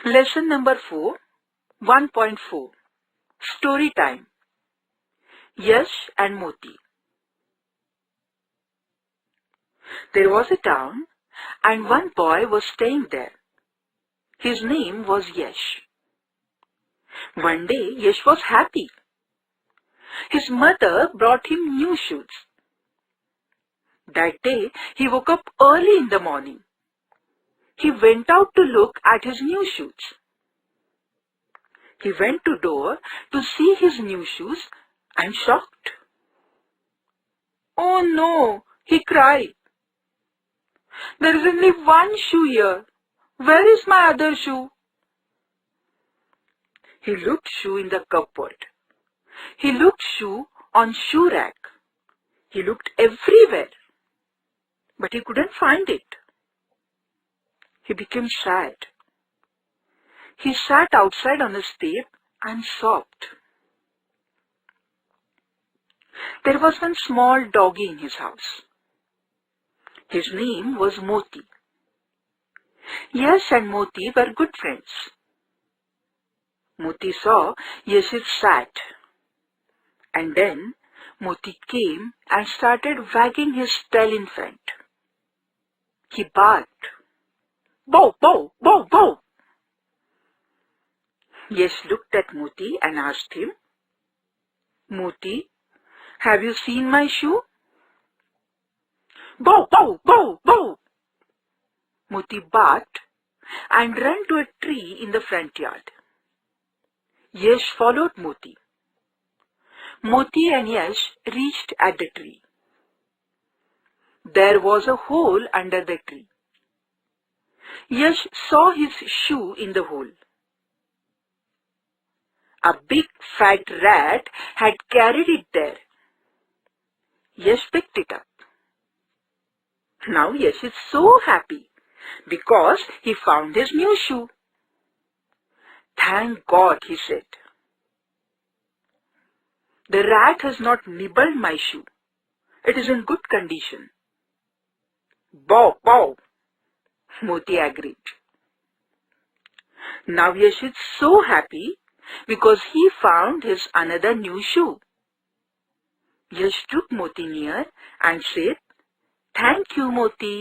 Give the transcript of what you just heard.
Lesson number 4, 1.4. Story time. Yash and Moti. There was a town, and one boy was staying there. His name was Yash. One day, Yash was happy. His mother brought him new shoes. That day, he woke up early in the morning. He went out to look at his new shoes. He went to door to see his new shoes and shocked. "Oh no," he cried. "There is only one shoe here. Where is my other shoe?" He looked shoe in the cupboard. He looked shoe on shoe rack. He looked everywhere, but he couldn't find it. He became sad. He sat outside on the step and sobbed. There was one small doggy in his house. His name was Moti. Yash and Moti were good friends. Moti saw Yash is sad, and then Moti came and started wagging his tail in front. He barked, "Bow, bow, bow, bow." Yash looked at Moti and asked him, "Moti, have you seen my shoe?" "Bow, bow, bow, bow." Moti barked and ran to a tree in the front yard. Yash followed Moti. Moti and Yash reached at the tree. There was a hole under the tree. Yash saw his shoe in the hole. A big fat rat had carried it there. Yash picked it up. Now Yash is so happy because he found his new shoe. "Thank God," he said. "The rat has not nibbled my shoe. It is in good condition." "Bow, bow," Moti agreed. Now Yash is so happy because he found his another new shoe. Yash took Moti near and said, "Thank you, Moti."